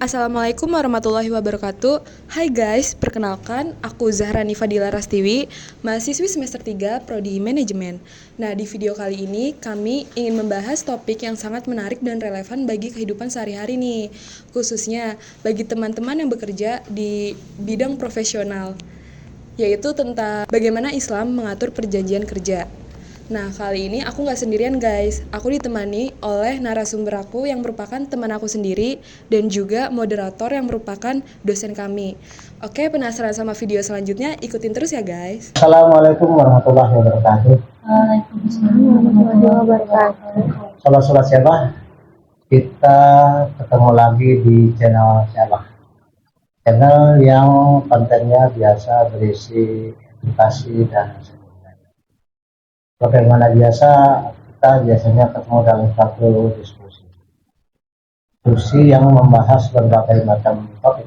Assalamualaikum warahmatullahi wabarakatuh. Hai guys, perkenalkan aku Zahrani Fadila Rastiwi, mahasiswi semester 3 Prodi Manajemen. Nah, di video kali ini kami ingin membahas topik yang sangat menarik dan relevan bagi kehidupan sehari-hari nih, khususnya bagi teman-teman yang bekerja di bidang profesional, yaitu tentang bagaimana Islam mengatur perjanjian kerja. Nah, kali ini aku nggak sendirian guys, aku ditemani oleh narasumber aku yang merupakan teman aku sendiri dan juga moderator yang merupakan dosen kami. Oke, penasaran sama video selanjutnya? Ikutin terus ya guys. Assalamualaikum warahmatullahi wabarakatuh. Waalaikumsalam warahmatullahi wabarakatuh. Sobat-sobat siapa? Kita ketemu lagi di channel siapa? Channel yang kontennya biasa berisi edukasi dan sebagainya. Bagaimana biasa, kita biasanya ketemu dalam satu diskusi yang membahas berbagai macam topik.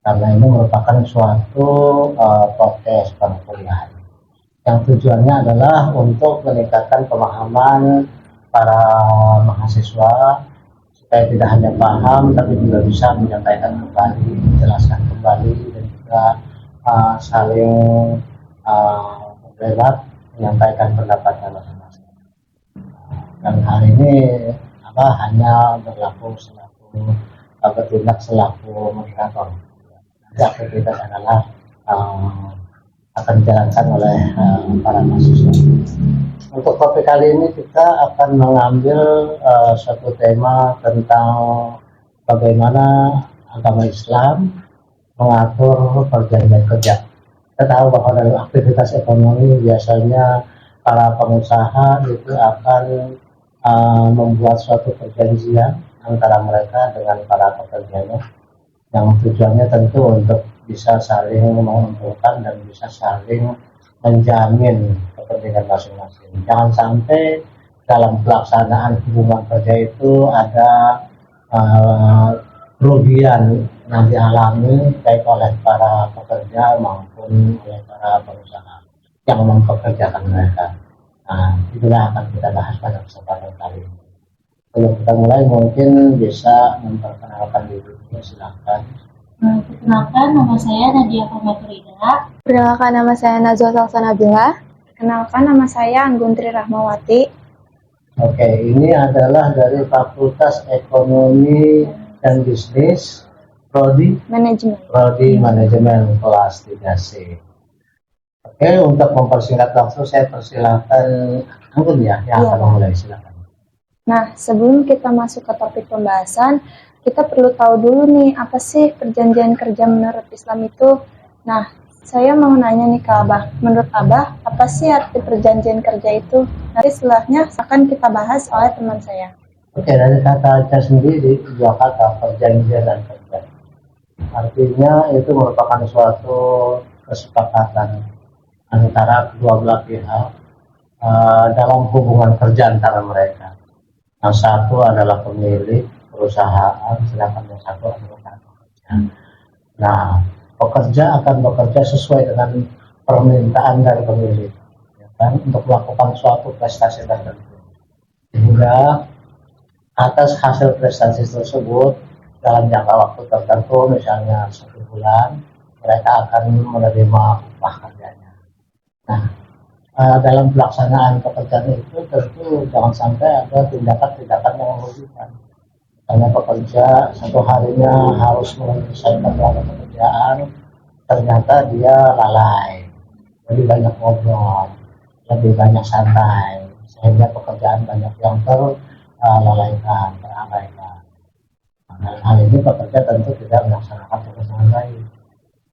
Karena ini merupakan suatu podcast perkuliahan yang tujuannya adalah untuk meningkatkan pemahaman para mahasiswa supaya tidak hanya paham tapi juga bisa menyampaikan kembali, menjelaskan kembali dan juga saling berdebat, menyampaikan pendapatnya masing-masing. Dan hari ini hanya berlaku selaku bertindak selaku moderator. Nanti aktivitas adalah akan dijalankan oleh para mahasiswa. Untuk topik kali ini kita akan mengambil suatu tema tentang bagaimana agama Islam mengatur perjanjian kerja. Kita tahu bahwa dalam aktivitas ekonomi biasanya para pengusaha itu akan membuat suatu perjanjian antara mereka dengan para pekerjanya, yang tujuannya tentu untuk bisa saling menguntungkan dan bisa saling menjamin kepentingan masing-masing. Jangan sampai dalam pelaksanaan hubungan kerja itu ada kerugian yang dialami baik oleh para pekerja maupun oleh para pengusaha yang mempekerjakan mereka. Nah, itulah akan kita bahas pada kesempatan kali ini. Sebelum kita mulai, mungkin bisa memperkenalkan dirinya, silakan. Perkenalkan, nama saya Nadia Pamaturida. Perkenalkan, nama saya Najwa Salsanabila. Perkenalkan, nama saya Angguntri Rahmawati. Oke, ini adalah dari Fakultas Ekonomi dan Bisnis Prodi Manajemen kelas 3C. Oke, untuk mempersingkat langsung saya persilahkan Anggun yang akan memulai, silakan. Nah, sebelum kita masuk ke topik pembahasan, kita perlu tahu dulu nih, apa sih perjanjian kerja menurut Islam itu? Nah, saya mau nanya nih ke Abah, menurut Abah, apa sih arti perjanjian kerja itu? Nanti setelahnya akan kita bahas oleh teman saya. Oke, dari kata aja sendiri, dua kata, perjanjian dan kerja. Artinya itu merupakan suatu kesepakatan antara kedua belah pihak dalam hubungan kerja antara mereka. Yang satu adalah pemilik perusahaan, sedangkan yang satu adalah para pekerja. Nah, pekerja akan bekerja sesuai dengan permintaan dari pemilik, ya kan, untuk melakukan suatu prestasi tertentu. Sehingga atas hasil prestasi tersebut dalam jangka waktu tertentu, misalnya 1 bulan, mereka akan menerima upah kerjanya. Nah, dalam pelaksanaan pekerjaan itu tentu jangan sampai ada tindakan-tindakan yang merugikan. Karena pekerja satu harinya harus menyelesaikan pekerjaan, ternyata dia lalai, lebih banyak ngobrol, lebih banyak santai, sehingga pekerjaan banyak yang terlalaikan, terabaikan. Dalam hal ini pekerja tentu tidak melaksanakan tugas dengan baik,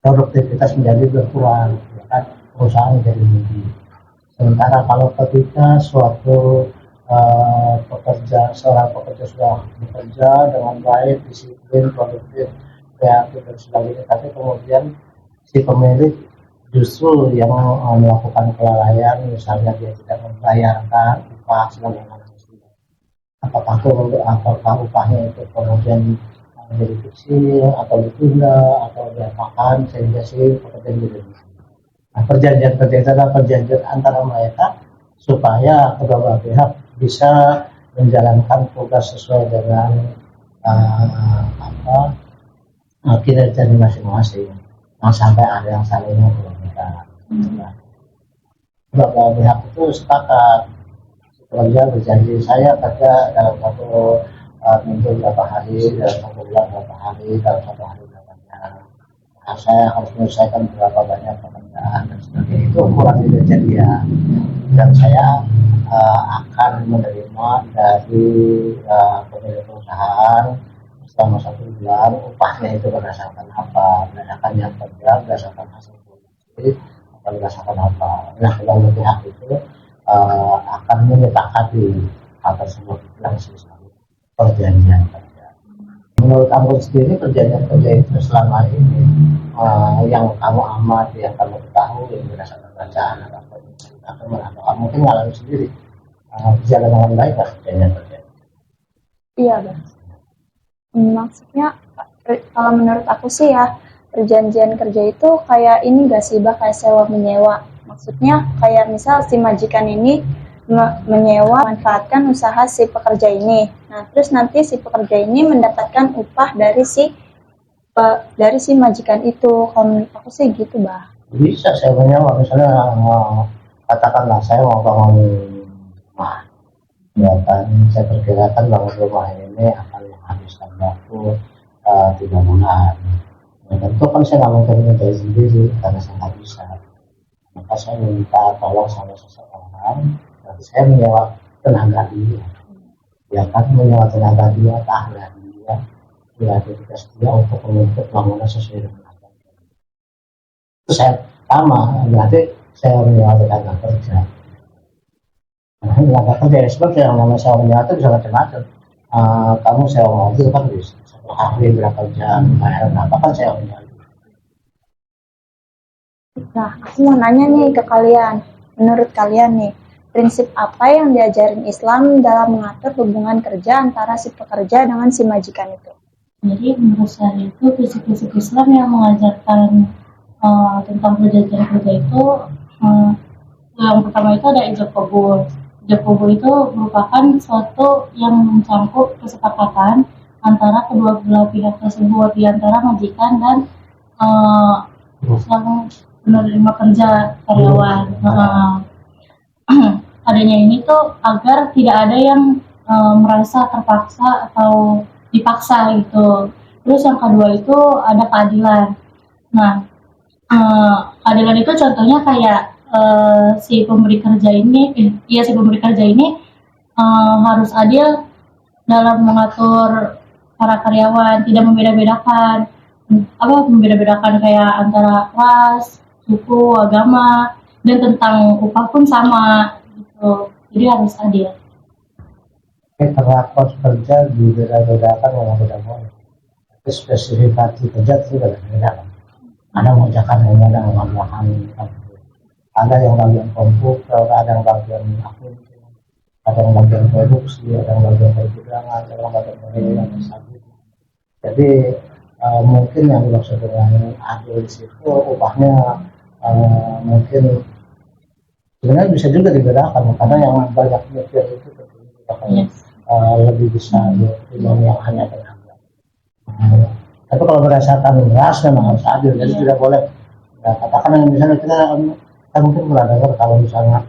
produktivitas menjadi berkurang, ya kan, perusahaan menjadi rugi. Sementara kalau ketika suatu seorang pekerja sudah bekerja dengan baik, disiplin, produktif, kreatif dan sebagainya, tapi kemudian si pemilik justru yang melakukan kelalaian, misalnya dia tidak membayarkan upah sebagaimana mestinya. Apakah upahnya itu kemudian menjadi kecil atau ditunda atau diapakan sehingga si pekerja jadi rugi. Nah, perjanjian kerja itu adalah perjanjian antara mereka supaya kedua belah pihak bisa menjalankan tugas sesuai dengan apa kinerja di masing-masing, jangan sampai ada yang saling merugikan. Beberapa pihak itu sepakat, pekerja berjanji saya kerja dalam satu minggu berapa hari, dalam satu bulan berapa hari, dalam satu hari berapa jam. Nah, saya harus menyelesaikan berapa banyak pekerjaan dan sebagainya, itu ukuran kinerja dia. Dan saya akan menerima dari pemilik perusahaan selama 1 bulan, upahnya itu berdasarkan apa, berdasarkan jam kerja, berdasarkan hasil produksi, atau berdasarkan apa. Nah, kedua pihak itu akan menyepakati hal tersebut yang disebut perjanjian kerja. Menurut kamu sendiri, perjanjian kerja itu selama ini yang kamu amati, yang kamu ketahui berdasarkan bacaan atau mungkin ngalami sendiri, berjalan dengan baik lah perjanjian kerja? Iya, Bang. Maksudnya kalau menurut aku sih ya, perjanjian kerja itu kayak ini gak sih, Bah, kayak sewa menyewa. Maksudnya kayak misal si majikan ini menyewa, manfaatkan usaha si pekerja ini. Nah, terus nanti si pekerja ini mendapatkan upah dari si majikan itu. Kalau menurut aku sih gitu, Bah. Bisa saya menyewa, misalnya katakanlah saya mau bangun rumah, ya kan, saya perkirakan bangun rumah ini akan menghabiskan waktu 3 bulan. Ya, tentu kan saya nggak mungkin ngerjain sendiri karena saya nggak bisa. Maka saya minta tolong sama seseorang, nanti saya menyewa tenaga dia. Ya kan, menyewa tenaga dia, keahlian dia, kreativitas dia untuk menuntut bangunan sesuai dengan apa. Itu saya sama, berarti saya menyewa tenaga kerja. Nah, tenaga kerja sebab yang namanya sewa menyewa itu bisa macam-macam. Kamu sewa mobil kan bisa satu hari berapa jam, bayar berapa, kan sewa menyewa. Nah, aku mau nanya nih ke kalian. Menurut kalian nih, prinsip apa yang diajarin Islam dalam mengatur hubungan kerja antara si pekerja dengan si majikan itu? Jadi menurut saya itu prinsip-prinsip Islam yang mengajarkan tentang perjanjian kerja itu, yang pertama itu ada ijab qabul. Ijab qabul itu merupakan suatu yang mencangkup kesepakatan antara kedua belah pihak tersebut, di antara majikan dan yang penerima kerja karyawan. Adanya ini tuh agar tidak ada yang merasa terpaksa atau dipaksa gitu. Terus yang kedua itu ada keadilan. Nah, keadilan itu contohnya kayak si pemberi kerja ini harus adil dalam mengatur para karyawan, tidak membeda-bedakan kayak antara ras, suku, agama, dan tentang upah pun sama gitu. Jadi harus adil. Perlakuan kerja dibeda-bedakan memang tidak boleh. Tapi spesifikasi kerja itu beda-beda. Ada mengerjakan yang ada yang bagian, ada yang bagian komputer, ada yang bagian akunting, ada yang bagian produksi, ada yang bagian perdagangan, ada yang bagian pengelolaan dan sebagainya. Jadi mungkin yang dimaksud dengan adil di situ upahnya mungkin sebenarnya bisa juga dibedakan, karena yang banyak mikir itu tentunya lebih besar dibanding yang hanya tenaga. Tapi kalau berdasarkan ras memang harus adil, jadi tidak boleh. Ya, katakan misalnya kita mungkin pernah dengar kalau misalnya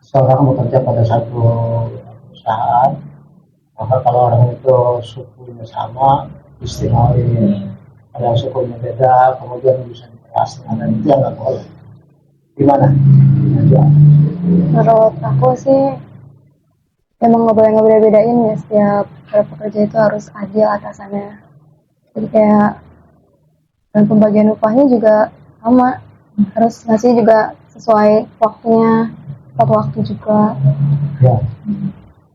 seorang bekerja pada satu perusahaan, maka kalau orang itu sukunya sama istimewain, ada yang sukunya beda, kemudian bisa diperas, dan itu yang nggak boleh. Gimana? Menurut aku sih emang nggak boleh ngebeda-bedain ya, setiap pekerja itu harus adil atasannya. Jadi kayak dan pembagian upahnya juga sama, harus ngasih juga sesuai waktunya, tepat waktu juga. Ya,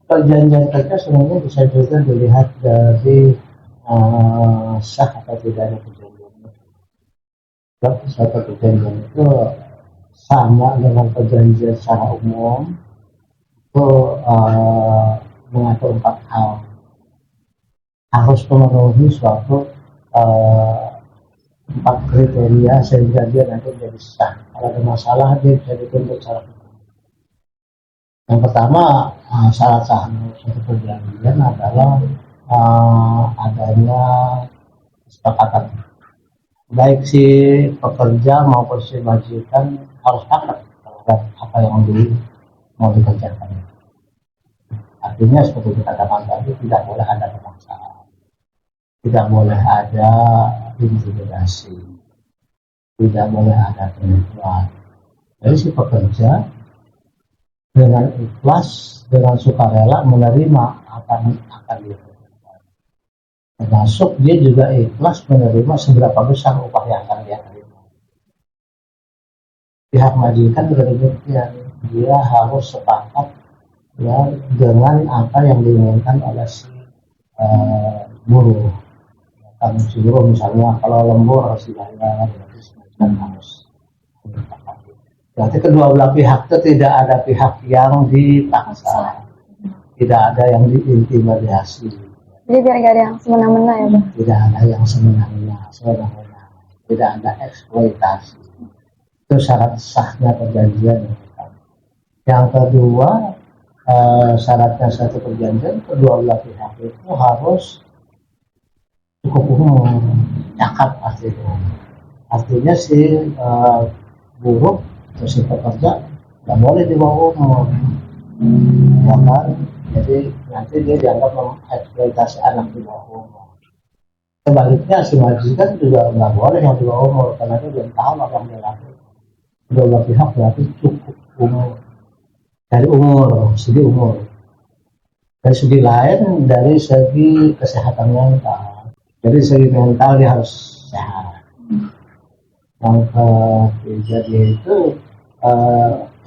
perjanjian kerja sebenarnya bisa juga dilihat dari sah atau tidaknya perjanjian itu. Kalau suatu perjanjian itu sama dengan perjanjian secara umum, itu mengatur 4 hal. Harus memenuhi suatu 4 kriteria sehingga dia nanti menjadi sah. Kalau ada masalah dia bisa dituntut secara hukum. Yang pertama, syarat sah suatu perjanjian adalah adanya kesepakatan. Baik si pekerja maupun si majikan harus sepakat terhadap apa yang mau dikerjakan. Artinya seperti dikatakan tadi, tidak boleh ada pemaksaan, tidak boleh ada intimidasi, tidak boleh ada penipuan. Jadi si pekerja dengan ikhlas, dengan sukarela menerima akan dia kerjakan. Termasuk dia juga ikhlas menerima seberapa besar upah yang akan dia terima. Pihak majikan juga demikian, dia harus sepakat ya dengan apa yang diinginkan oleh si buruh. Kan si buruh misalnya kalau lembur harus dibayar, berarti semacam harus disepakati. Berarti kedua belah pihak itu tidak ada pihak yang dipaksa, tidak ada yang diintimidasi. Jadi biar gak ada yang semena-mena ya Bang? Tidak ada yang semena-mena, tidak ada eksploitasi. Itu syarat sahnya perjanjian. Yang kedua, syaratnya satu perjanjian, kedua belah pihak itu harus cukup umur, cakap artinya si buruh atau si pekerja nggak boleh di bawah umur, ya kan? Jadi nanti dia dianggap mengeksploitasi anak di bawah umur. Sebaliknya si majikan juga nggak boleh yang di bawah umur, karena dia belum tahu apa yang dia lakukan. Kedua belah pihak berarti cukup umur. Dari segi umur. Dari segi lain, dari segi kesehatan mental. Jadi segi mental dia harus sehat. Yang ketiga dia itu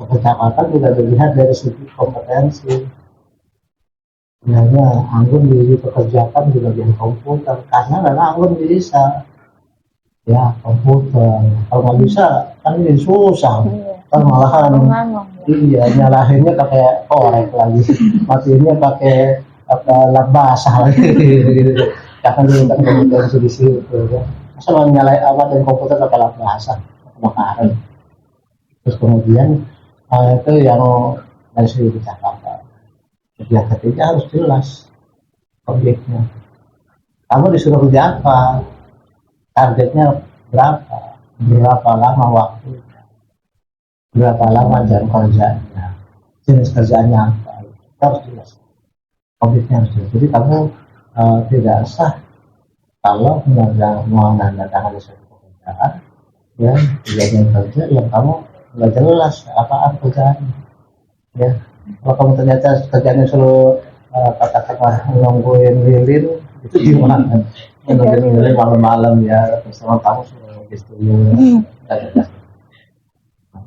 kecakapan juga dilihat dari segi kompetensi. Sebenarnya Anggun dipekerjakan juga di komputer, karena memang Anggun bisa ya komputer. Kalau nggak bisa kan ini susah. Kan malahan nyalahinnya pakai korek lagi, matiin pakai lap basah lagi gitu. Jangan dulu kan komputer di situ ya. Masa mau nyalain dan komputer pakai lap basah, kebakaran. Terus kemudian itu yang dari segi kecakapan. Yang ketiga harus jelas objeknya. Kamu disuruh kerja apa? Targetnya berapa lama waktu? Berapa lama jam kerjanya, jenis kerjaannya apa, itu harus jelas, objeknya harus jelas. Jadi kamu tidak sah kalau menandatangani suatu pekerjaan ya kejadian kerja yang kamu nggak jelas apa kerjaannya ya. Kalau kamu ternyata kerjanya selalu katakanlah nungguin lilin, itu gimana? Nungguin lilin malam-malam ya, bersama kamu suruh gitu ya.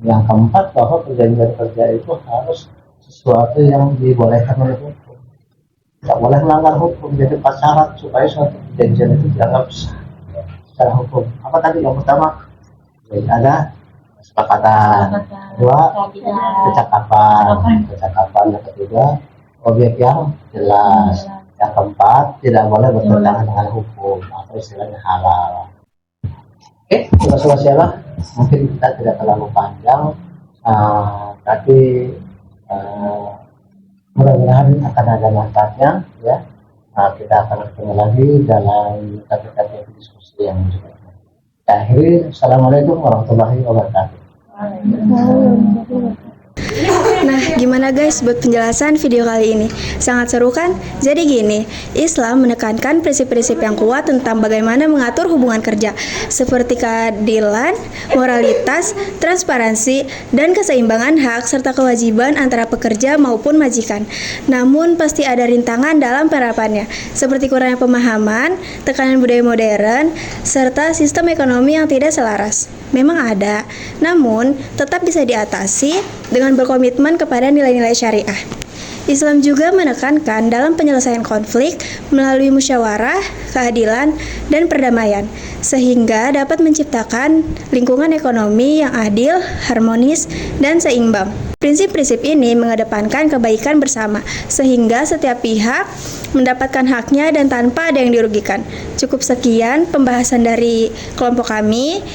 Yang keempat, bahwa perjanjian kerja itu harus sesuatu yang dibolehkan oleh hukum. Tidak boleh melanggar hukum. Jadi syarat supaya suatu perjanjian itu dianggap sah secara hukum. Apa tadi? Yang pertama, ada kesepakatan. Kedua, kecakapan. Yang ketiga, objek yang jelas. Yang keempat, tidak boleh bertentangan dengan hukum atau istilahnya halal. Oke, selesai. Mungkin kita tidak terlalu panjang, tapi mudah-mudahan akan ada manfaatnya ya. Kita akan ketemu lagi dalam topik-topik diskusi yang berikutnya. Akhirnya, assalamualaikum warahmatullahi wabarakatuh. Nah, gimana guys buat penjelasan video kali ini? Sangat seru kan? Jadi gini, Islam menekankan prinsip-prinsip yang kuat tentang bagaimana mengatur hubungan kerja, seperti keadilan, moralitas, transparansi, dan keseimbangan hak serta kewajiban antara pekerja maupun majikan. Namun pasti ada rintangan dalam penerapannya, seperti kurangnya pemahaman, tekanan budaya modern, serta sistem ekonomi yang tidak selaras. Memang ada, namun tetap bisa diatasi dengan berkomitmen kepada nilai-nilai syariah. Islam juga menekankan dalam penyelesaian konflik melalui musyawarah, keadilan, dan perdamaian, sehingga dapat menciptakan lingkungan ekonomi yang adil, harmonis, dan seimbang. Prinsip-prinsip ini mengedepankan kebaikan bersama, sehingga setiap pihak mendapatkan haknya dan tanpa ada yang dirugikan. Cukup sekian pembahasan dari kelompok kami.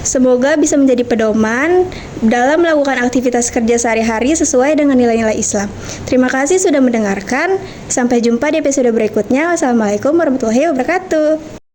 Semoga bisa menjadi pedoman dalam melakukan aktivitas kerja sehari-hari sesuai dengan nilai-nilai Islam. Terima kasih sudah mendengarkan. Sampai jumpa di episode berikutnya. Wassalamualaikum warahmatullahi wabarakatuh.